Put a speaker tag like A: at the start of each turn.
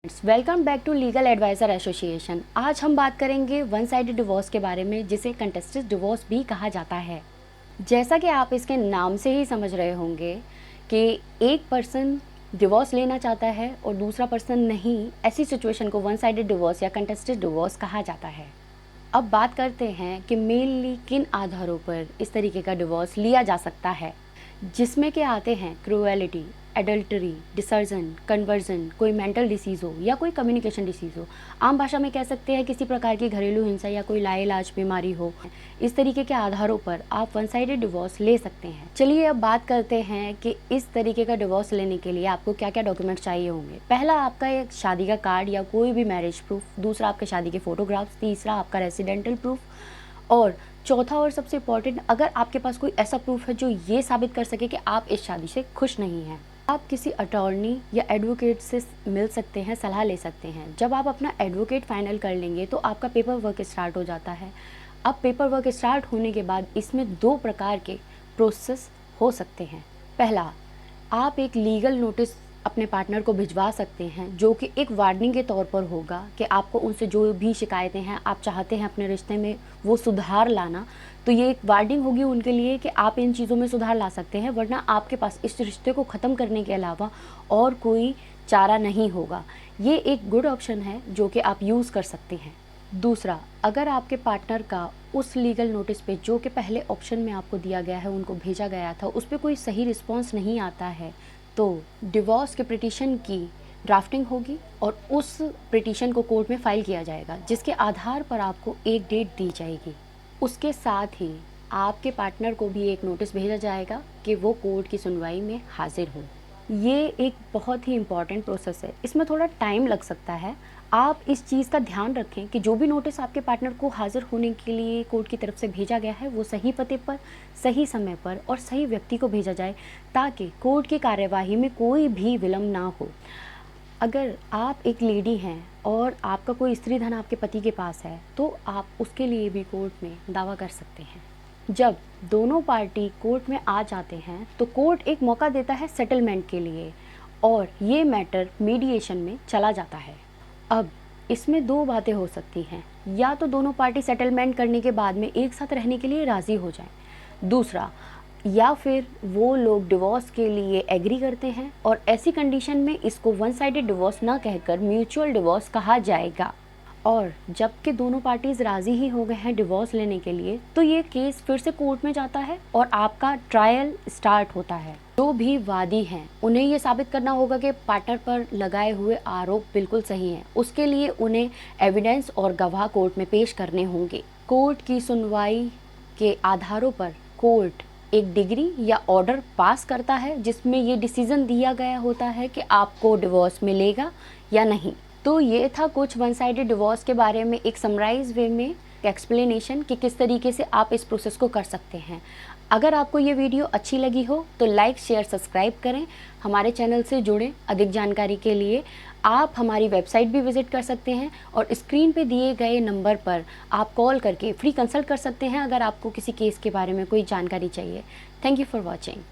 A: Welcome back to legal adviser association. आज हम बात करेंगे वन साइडेड डिवोर्स के बारे में, जिसे कंटेस्टेड डिवोर्स भी कहा जाता है। जैसा कि आप इसके नाम से ही समझ रहे होंगे कि एक पर्सन डिवोर्स लेना चाहता है और दूसरा पर्सन नहीं, ऐसी सिचुएशन को वन साइडेड डिवोर्स या कंटेस्टेड डिवोर्स कहा जाता है। अब बात करते हैं कि मेनली किन आधारों पर इस तरीके का डिवोर्स लिया जा सकता है, जिसमें के आते हैं क्रूएलिटी, एडल्टरी, डिसर्जन, कन्वर्जन, कोई मेंटल डिसीज़ हो या कोई कम्युनिकेशन डिसीज़ हो। आम भाषा में कह सकते हैं किसी प्रकार की घरेलू हिंसा या कोई लाइलाज बीमारी हो। इस तरीके के आधारों पर आप वन साइडेड डिवोर्स ले सकते हैं। चलिए अब बात करते हैं कि इस तरीके का डिवोर्स लेने के लिए आपको क्या क्या डॉक्यूमेंट चाहिए होंगे। पहला आपका एक शादी का कार्ड या कोई भी मैरिज प्रूफ, दूसरा आपके शादी के फ़ोटोग्राफ्स, तीसरा आपका रेसिडेंटल प्रूफ और चौथा और सबसे इम्पॉर्टेंट, अगर आपके पास कोई ऐसा प्रूफ है जो ये साबित कर सके कि आप इस शादी से खुश नहीं हैं। आप किसी अटॉर्नी या एडवोकेट से मिल सकते हैं, सलाह ले सकते हैं। जब आप अपना एडवोकेट फाइनल कर लेंगे तो आपका पेपर वर्क स्टार्ट हो जाता है। अब पेपर वर्क स्टार्ट होने के बाद इसमें 2 प्रकार के प्रोसेस हो सकते हैं। पहला, आप एक लीगल नोटिस अपने पार्टनर को भिजवा सकते हैं, जो कि एक वार्निंग के तौर पर होगा कि आपको उनसे जो भी शिकायतें हैं, आप चाहते हैं अपने रिश्ते में वो सुधार लाना, तो ये एक वार्निंग होगी उनके लिए कि आप इन चीज़ों में सुधार ला सकते हैं, वरना आपके पास इस रिश्ते को ख़त्म करने के अलावा और कोई चारा नहीं होगा। ये एक गुड ऑप्शन है जो कि आप यूज़ कर सकते हैं। दूसरा, अगर आपके पार्टनर का उस लीगल नोटिस पे, जो कि पहले ऑप्शन में आपको दिया गया है, उनको भेजा गया था, उस पर कोई सही रिस्पॉन्स नहीं आता है, तो डिवोर्स के पिटीशन की ड्राफ्टिंग होगी और उस पिटीशन को कोर्ट में फाइल किया जाएगा, जिसके आधार पर आपको एक डेट दी जाएगी। उसके साथ ही आपके पार्टनर को भी एक नोटिस भेजा जाएगा कि वो कोर्ट की सुनवाई में हाजिर हो। ये एक बहुत ही इम्पॉर्टेंट प्रोसेस है, इसमें थोड़ा टाइम लग सकता है। आप इस चीज़ का ध्यान रखें कि जो भी नोटिस आपके पार्टनर को हाजिर होने के लिए कोर्ट की तरफ से भेजा गया है, वो सही पते पर, सही समय पर और सही व्यक्ति को भेजा जाए, ताकि कोर्ट की कार्यवाही में कोई भी विलम्ब ना हो। अगर आप एक लेडी हैं और आपका कोई स्त्री धन आपके पति के पास है, तो आप उसके लिए भी कोर्ट में दावा कर सकते हैं। जब दोनों पार्टी कोर्ट में आ जाते हैं तो कोर्ट एक मौका देता है सेटलमेंट के लिए और ये मैटर मीडिएशन में चला जाता है। अब इसमें 2 बातें हो सकती हैं, या तो दोनों पार्टी सेटलमेंट करने के बाद में एक साथ रहने के लिए राज़ी हो जाएं, दूसरा, या फिर वो लोग डिवोर्स के लिए एग्री करते हैं और ऐसी कंडीशन में इसको वन साइडेड डिवोर्स ना कहकर म्यूचुअल डिवोर्स कहा जाएगा। और जबकि दोनों पार्टीज़ राज़ी ही हो गए हैं डिवोर्स लेने के लिए, तो ये केस फिर से कोर्ट में जाता है और आपका ट्रायल स्टार्ट होता है। जो भी वादी हैं उन्हें ये साबित करना होगा कि पार्टनर पर लगाए हुए आरोप बिल्कुल सही हैं। उसके लिए उन्हें एविडेंस और गवाह कोर्ट में पेश करने होंगे। कोर्ट की सुनवाई के आधारों पर कोर्ट एक डिग्री या ऑर्डर पास करता है, जिसमें ये डिसीज़न दिया गया होता है कि आपको डिवोर्स मिलेगा या नहीं। तो ये था कुछ वन साइडेड डिवोर्स के बारे में एक समराइज वे में एक्सप्लेनेशन कि किस तरीके से आप इस प्रोसेस को कर सकते हैं। अगर आपको ये वीडियो अच्छी लगी हो तो लाइक, शेयर, सब्सक्राइब करें। हमारे चैनल से जुड़ें। अधिक जानकारी के लिए आप हमारी वेबसाइट भी विज़िट कर सकते हैं और स्क्रीन पे दिए गए नंबर पर आप कॉल करके फ्री कंसल्ट कर सकते हैं, अगर आपको किसी केस के बारे में कोई जानकारी चाहिए। Thank you for watching.